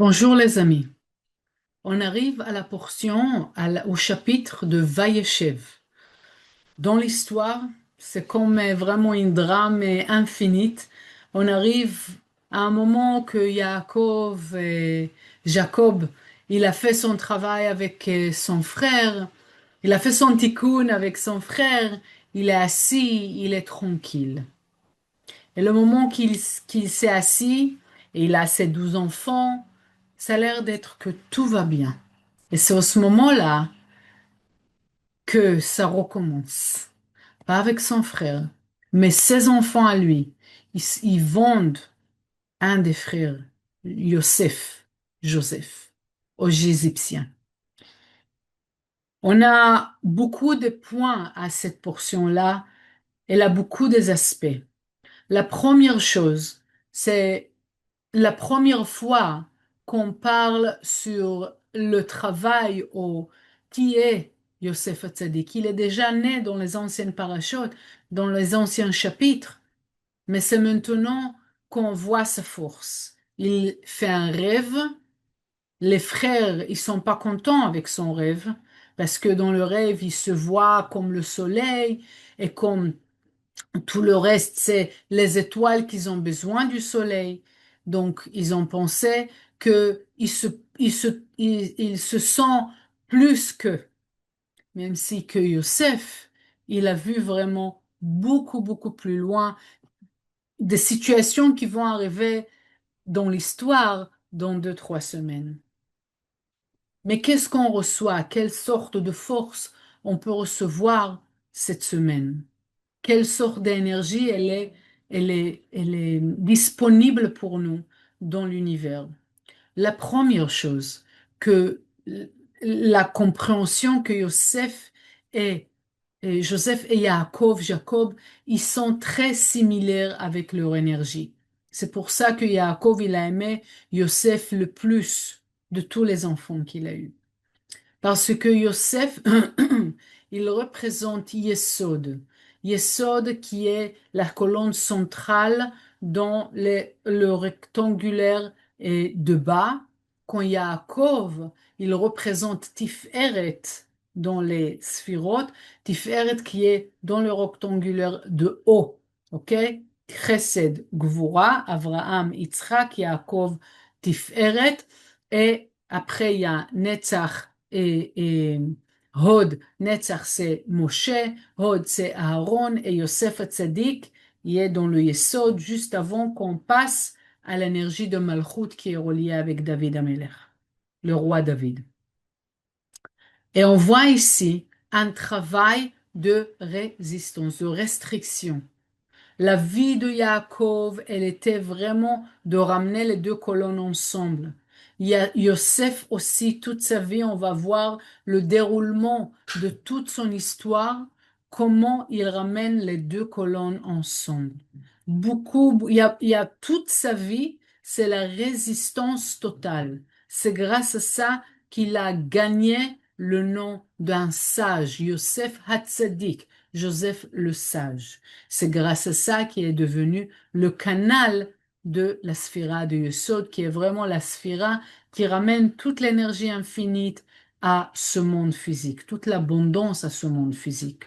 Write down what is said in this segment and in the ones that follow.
Bonjour les amis. On arrive à la portion, au chapitre de Vayeshev. Dans l'histoire, c'est comme vraiment un drame infinite. On arrive à un moment que Yaakov et Jacob, il a fait son travail avec son frère, il a fait son tikkun avec son frère, il est assis, il est tranquille. Et le moment qu'il s'est assis, et il a ses 12 enfants, ça a l'air d'être que tout va bien. Et c'est à ce moment-là que ça recommence. Pas avec son frère, mais ses enfants à lui. Ils vendent un des frères, Joseph, aux Égyptiens. On a beaucoup de points à cette portion-là. Elle a beaucoup d'aspects. La première chose, c'est la première fois qu'on parle sur le travail qui est Yosef Hatzadik. Il est déjà né dans les anciennes parachutes, dans les anciens chapitres, mais c'est maintenant qu'on voit sa force. Il fait un rêve. Les frères, ils sont pas contents avec son rêve parce que dans le rêve, il se voit comme le soleil et comme tout le reste, c'est les étoiles qui ont besoin du soleil. Donc, ils ont pensé que il se sent plus que, même si que Youssef, il a vu vraiment beaucoup, beaucoup plus loin des situations qui vont arriver dans l'histoire dans 2, 3 semaines. Mais qu'est-ce qu'on reçoit? Quelle sorte de force on peut recevoir cette semaine? Quelle sorte d'énergie elle est disponible pour nous dans l'univers. La première chose, que la compréhension que Joseph et Jacob, ils sont très similaires avec leur énergie. C'est pour ça que Yaakov, il a aimé Yosef le plus de tous les enfants qu'il a eus. Parce que Yosef, il représente Yesod. Yesod qui est la colonne centrale dans le rectangulaire et de bas. Quand Yaakov, il représente Tiferet dans les sphirotes. Tiferet qui est dans le rectangulaire de haut. OK? Chesed, Gvura, Avraham, Yitzhak, Yaakov, Tiferet. Et après, il y a Netzach et Hod, Netzach c'est Moshe, Hod c'est Aaron et Yosef Hatzadik, il est dans le Yesod juste avant qu'on passe à l'énergie de Malchut qui est reliée avec David Amelech, le roi David. Et on voit ici un travail de résistance, de restriction. La vie de Yaakov, elle était vraiment de ramener les deux colonnes ensemble. Il y a Yosef aussi, toute sa vie, on va voir le déroulement de toute son histoire, comment il ramène les deux colonnes ensemble. Il y a toute sa vie, c'est la résistance totale. C'est grâce à ça qu'il a gagné le nom d'un sage, Yosef Hatzadik, Joseph le sage. C'est grâce à ça qu'il est devenu le canal de la sphira de Yesod, qui est vraiment la sphira qui ramène toute l'énergie infinie à ce monde physique, toute l'abondance à ce monde physique.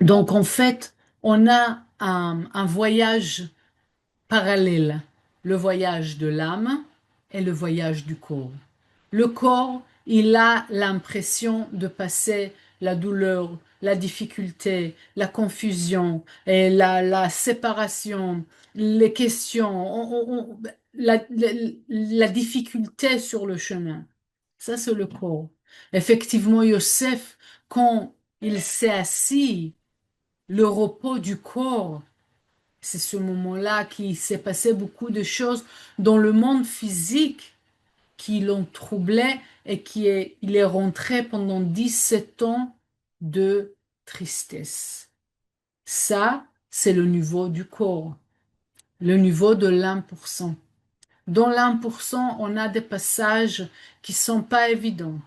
Donc en fait, on a un voyage parallèle, le voyage de l'âme et le voyage du corps. Le corps, il a l'impression de passer la douleur, la difficulté, la confusion et la séparation, les questions, la difficulté sur le chemin. Ça, c'est le corps. Effectivement, Yosef, quand il s'est assis, le repos du corps, c'est ce moment-là qu'il s'est passé beaucoup de choses dans le monde physique qui l'ont troublé et il est rentré pendant 17 ans de tristesse. Ça, c'est le niveau du corps, le niveau de l'1%. Dans l'1%, on a des passages qui sont pas évidents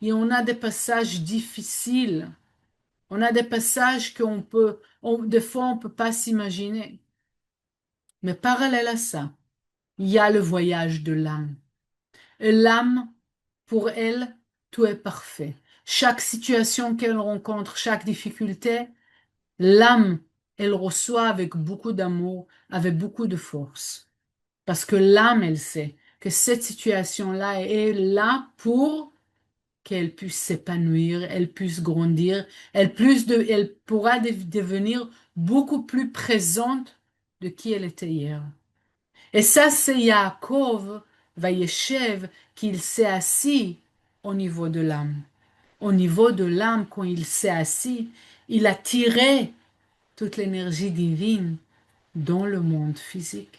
et on a des passages difficiles. On a des passages des fois, on peut pas s'imaginer. Mais parallèle à ça, il y a le voyage de l'âme. Et l'âme, pour elle, tout est parfait. Chaque situation qu'elle rencontre, chaque difficulté, l'âme, elle reçoit avec beaucoup d'amour, avec beaucoup de force. Parce que l'âme, elle sait que cette situation-là est là pour qu'elle puisse s'épanouir, elle puisse grandir, elle pourra devenir beaucoup plus présente de qui elle était hier. Et ça, c'est Yaakov, Vayeshev, qu'il s'est assis au niveau de l'âme. Au niveau de l'âme, quand il s'est assis, il a tiré toute l'énergie divine dans le monde physique.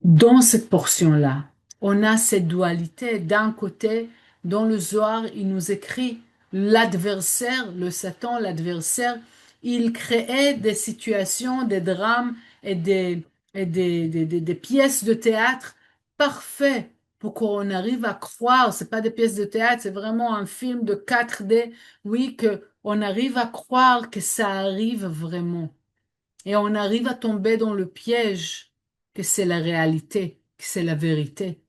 Dans cette portion-là, on a cette dualité. D'un côté, dans le Zohar, il nous écrit l'adversaire, le Satan, l'adversaire, il créait des situations, des drames et des pièces de théâtre parfaits pour qu'on arrive à croire. C'est pas des pièces de théâtre, c'est vraiment un film de 4D. Oui, que on arrive à croire que ça arrive vraiment. Et on arrive à tomber dans le piège que c'est la réalité, que c'est la vérité.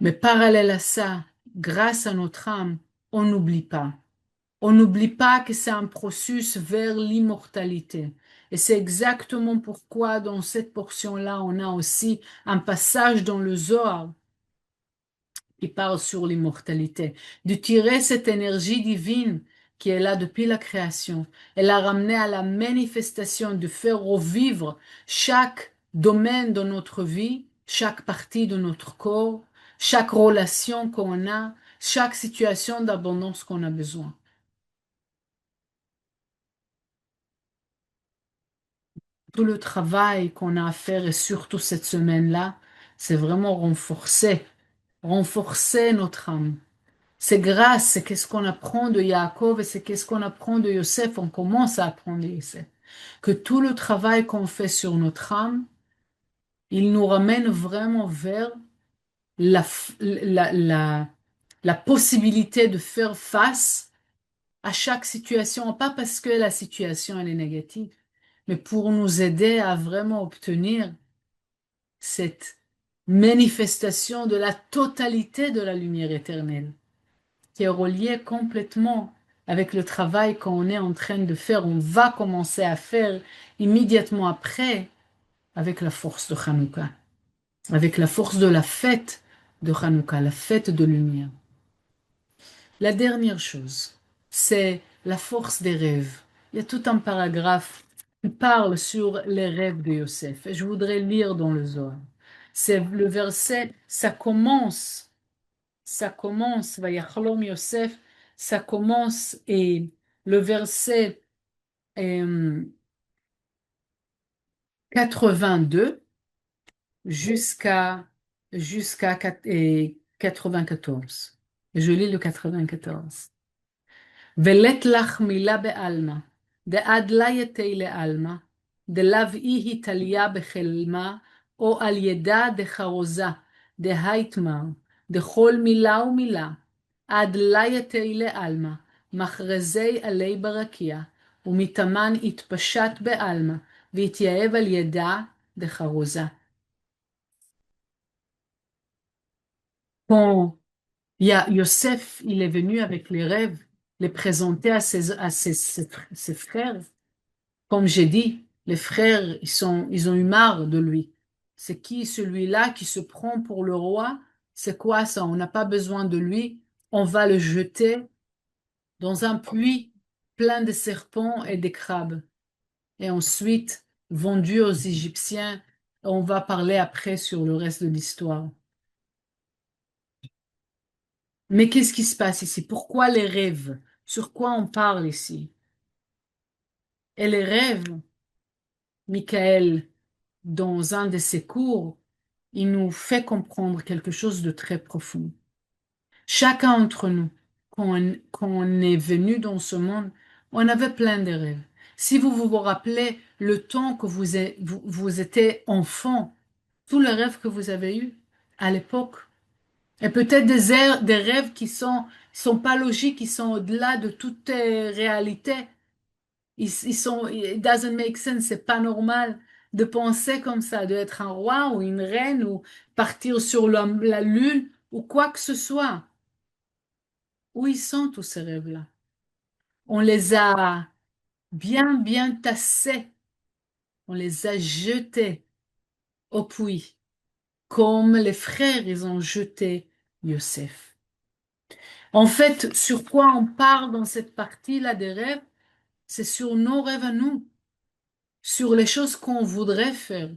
Mais parallèle à ça, grâce à notre âme, on n'oublie pas. On n'oublie pas que c'est un processus vers l'immortalité. Et c'est exactement pourquoi dans cette portion-là, on a aussi un passage dans le Zohar qui parle sur l'immortalité, de tirer cette énergie divine qui est là depuis la création et la ramener à la manifestation, de faire revivre chaque domaine de notre vie, chaque partie de notre corps, chaque relation qu'on a, chaque situation d'abondance qu'on a besoin. Tout le travail qu'on a à faire et surtout cette semaine-là, c'est vraiment renforcer notre âme. C'est grâce, c'est qu'est-ce qu'on apprend de Yaakov et c'est qu'est-ce qu'on apprend de Yosef, on commence à apprendre de Yosef. Que tout le travail qu'on fait sur notre âme, il nous ramène vraiment vers la, la possibilité de faire face à chaque situation, pas parce que la situation elle est négative, mais pour nous aider à vraiment obtenir cette manifestation de la totalité de la lumière éternelle, qui est relié complètement avec le travail qu'on est en train de faire, on va commencer à faire immédiatement après avec la force de Hanouka, avec la force de la fête de Hanouka, la fête de lumière. La dernière chose, c'est la force des rêves. Il y a tout un paragraphe qui parle sur les rêves de Yosef. Et je voudrais lire dans le Zohar. C'est le verset, Vayachlom Yosef, ça commence et le verset euh, 82 jusqu'à jusqu'à 94. Je lis le 94. ולט לך מילה בעלמא, דעד לה יתי לעלמא, דלאו אי התעליה בחלמה, או על ידה דחרוזה, דהייתמר, דכל מילה ומילה, עד לה יתי לעלמא, מחרזי עלי ברקיע, ומתאמן התפשט בעלמא, והתייעב על ידה דחרוזה. Quand Yosef, il est venu avec les rêves, les présenter ses frères. Comme j'ai dit, les frères, ils ont eu marre de lui. C'est qui celui-là qui se prend pour le roi? C'est quoi ça? On n'a pas besoin de lui. On va le jeter dans un puits plein de serpents et de crabes. Et ensuite, vendu aux Égyptiens. On va parler après sur le reste de l'histoire. Mais qu'est-ce qui se passe ici? Pourquoi les rêves? Sur quoi on parle ici? Et les rêves, Michael, dans un de ses cours, il nous fait comprendre quelque chose de très profond. Chacun d'entre nous, quand on est venu dans ce monde, on avait plein de rêves. Si vous rappelez le temps que vous étiez enfant, tous les rêves que vous avez eus à l'époque, et peut-être des rêves qui sont pas logiques, qui sont au-delà de toute réalité. It doesn't make sense, c'est pas normal. de penser comme ça, d'être un roi ou une reine ou partir sur la lune ou quoi que ce soit. Où ils sont tous ces rêves-là? On les a bien tassés, on les a jetés au puits, comme les frères, ils ont jeté Yosef. En fait, sur quoi on parle dans cette partie-là des rêves, c'est sur nos rêves à nous, sur les choses qu'on voudrait faire,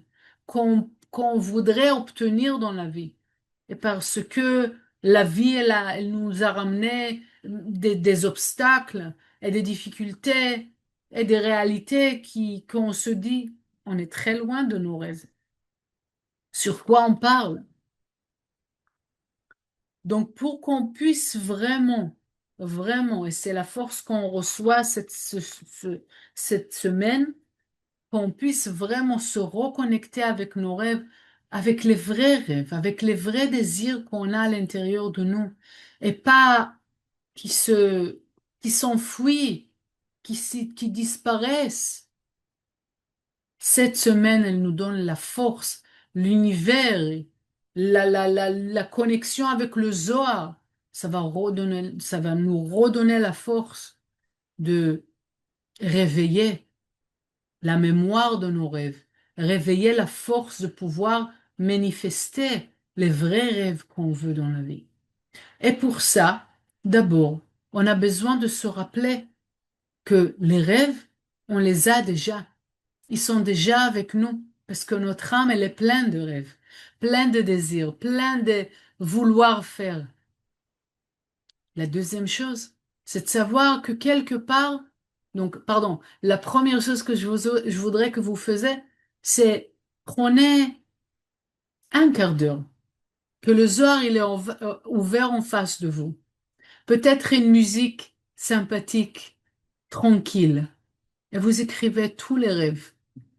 qu'on voudrait obtenir dans la vie. Et parce que la vie, elle nous a ramené des obstacles et des difficultés et des réalités qu'on se dit, on est très loin de nos rêves. Sur quoi on parle? Donc, pour qu'on puisse vraiment, et c'est la force qu'on reçoit cette semaine, qu'on puisse vraiment se reconnecter avec nos rêves, avec les vrais désirs qu'on a à l'intérieur de nous, et pas qui se, qui s'enfuient, qui disparaissent. Cette semaine, elle nous donne la force, l'univers, la connexion avec le Zohar. Ça va nous redonner la force de réveiller la mémoire de nos rêves, réveiller la force de pouvoir manifester les vrais rêves qu'on veut dans la vie. Et pour ça, d'abord, on a besoin de se rappeler que les rêves, on les a déjà. Ils sont déjà avec nous parce que notre âme, elle est pleine de rêves, pleine de désirs, pleine de vouloir faire. La deuxième chose, c'est de savoir que quelque part, donc, pardon, la première chose que je voudrais que vous faisiez, c'est prenez un quart d'heure, que le Zohar, il est ouvert en face de vous. Peut-être une musique sympathique, tranquille, et vous écrivez tous les rêves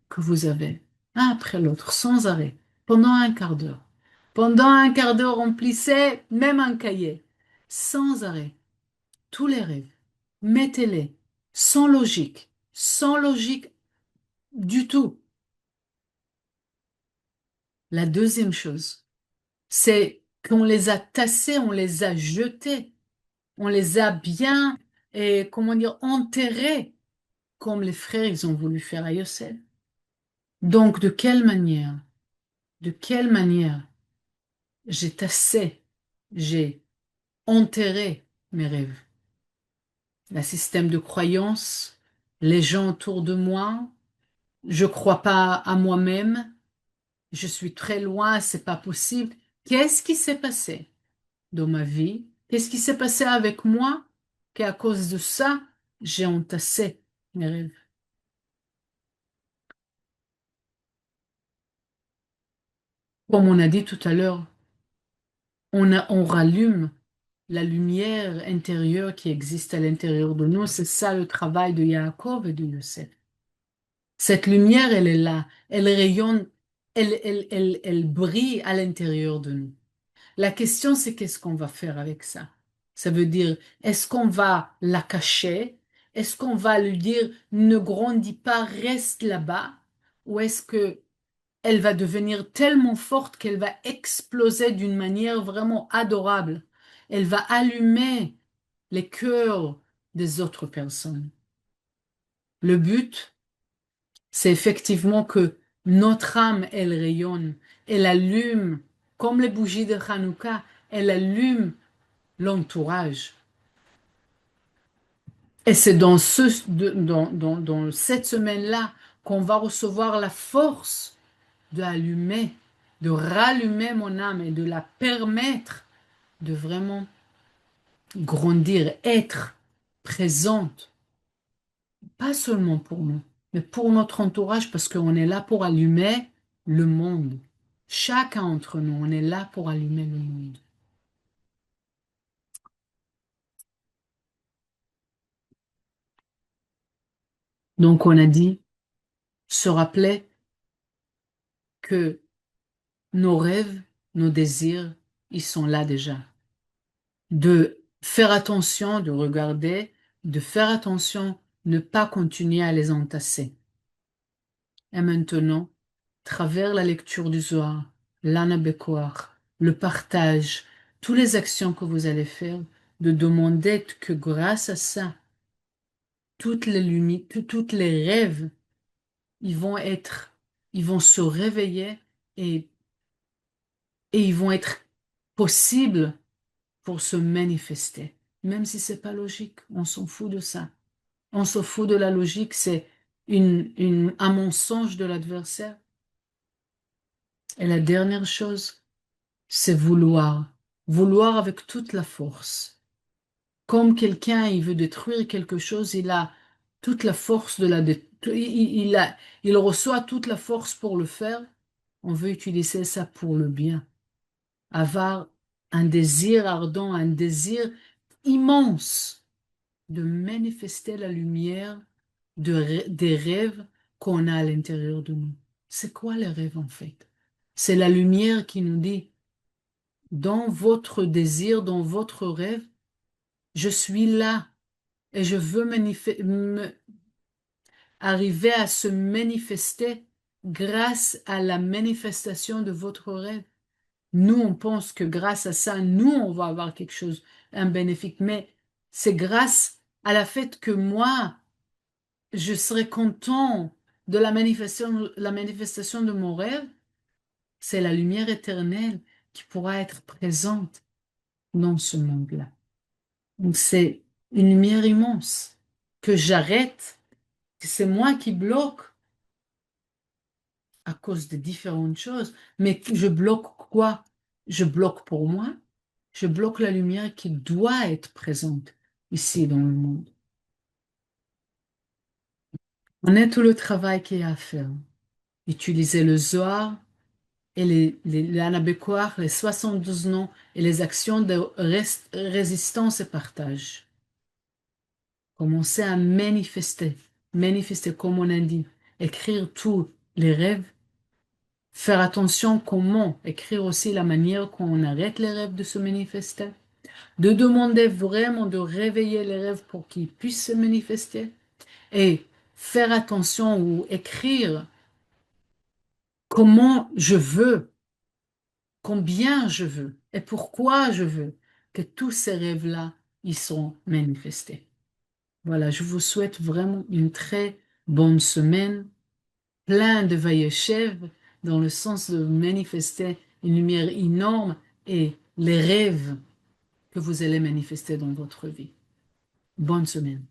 que vous avez, un après l'autre, sans arrêt, pendant un quart d'heure. Pendant un quart d'heure, remplissez même un cahier, sans arrêt, tous les rêves. Mettez-les, sans logique du tout. La deuxième chose, c'est qu'on les a tassés, on les a jetés, on les a bien, et comment dire, enterrés, comme les frères, ils ont voulu faire à Yosef. Donc, de quelle manière? De quelle manière j'ai tassé, j'ai enterré mes rêves? Le système de croyance, les gens autour de moi, je crois pas à moi-même, je suis très loin, c'est pas possible. Qu'est-ce qui s'est passé dans ma vie? Qu'est-ce qui s'est passé avec moi qu'à cause de ça, j'ai entassé mes rêves? Comme on a dit tout à l'heure, on rallume la lumière intérieure qui existe à l'intérieur de nous. C'est ça le travail de Yaakov et de Yosef. Cette lumière, elle est là, elle rayonne, elle brille à l'intérieur de nous. La question, c'est qu'est-ce qu'on va faire avec ça? Ça veut dire, est-ce qu'on va la cacher? Est-ce qu'on va lui dire, ne grandis pas, reste là-bas? Ou est-ce que elle va devenir tellement forte qu'elle va exploser d'une manière vraiment adorable? Elle va allumer les cœurs des autres personnes. Le but, c'est effectivement que notre âme, elle rayonne, elle allume, comme les bougies de Hanouka, elle allume l'entourage. Et c'est dans cette semaine-là qu'on va recevoir la force d'allumer, de rallumer mon âme et de la permettre de vraiment grandir, être présente, pas seulement pour nous, mais pour notre entourage, parce qu'on est là pour allumer le monde. Chacun d'entre nous, on est là pour allumer le monde. Donc on a dit, se rappeler que nos rêves, nos désirs, ils sont là déjà. De faire attention, de regarder, de faire attention, ne pas continuer à les entasser. Et maintenant, travers la lecture du Zohar, l'Ana Bekoach, le partage, toutes les actions que vous allez faire, de demander que grâce à ça, toutes les limites, toutes les rêves, ils vont être, ils vont se réveiller et, et ils vont être possibles pour se manifester. Même si c'est pas logique, on s'en fout de ça. On s'en fout de la logique, c'est un mensonge de l'adversaire. Et la dernière chose, c'est vouloir. Vouloir avec toute la force. Comme quelqu'un, il veut détruire quelque chose, il a toute la force de il reçoit toute la force pour le faire. On veut utiliser ça pour le bien. Avoir un désir ardent, un désir immense de manifester la lumière des rêves qu'on a à l'intérieur de nous. C'est quoi les rêves en fait? C'est la lumière qui nous dit, dans votre désir, dans votre rêve, je suis là et je veux arriver à se manifester grâce à la manifestation de votre rêve. Nous, on pense que grâce à ça, nous, on va avoir quelque chose, un bénéfice, mais c'est grâce à la fait que moi, je serai content de la manifestation de mon rêve. C'est la lumière éternelle qui pourra être présente dans ce monde-là. Donc c'est une lumière immense que j'arrête, que c'est moi qui bloque à cause de différentes choses, mais que je bloque quoi? Je bloque pour moi, je bloque la lumière qui doit être présente ici dans le monde. On a tout le travail qu'il y a à faire. Utiliser le Zohar et les Anabécoires, les 72 noms et les actions de résistance et partage. Commencer à manifester, manifester comme on a dit, écrire tous les rêves, faire attention comment écrire aussi la manière qu'on arrête les rêves de se manifester, de demander vraiment de réveiller les rêves pour qu'ils puissent se manifester et faire attention ou écrire comment je veux, combien je veux et pourquoi je veux que tous ces rêves-là, ils sont manifestés. Voilà, je vous souhaite vraiment une très bonne semaine, plein de Vayeshev, dans le sens de manifester une lumière énorme et les rêves que vous allez manifester dans votre vie. Bonne semaine.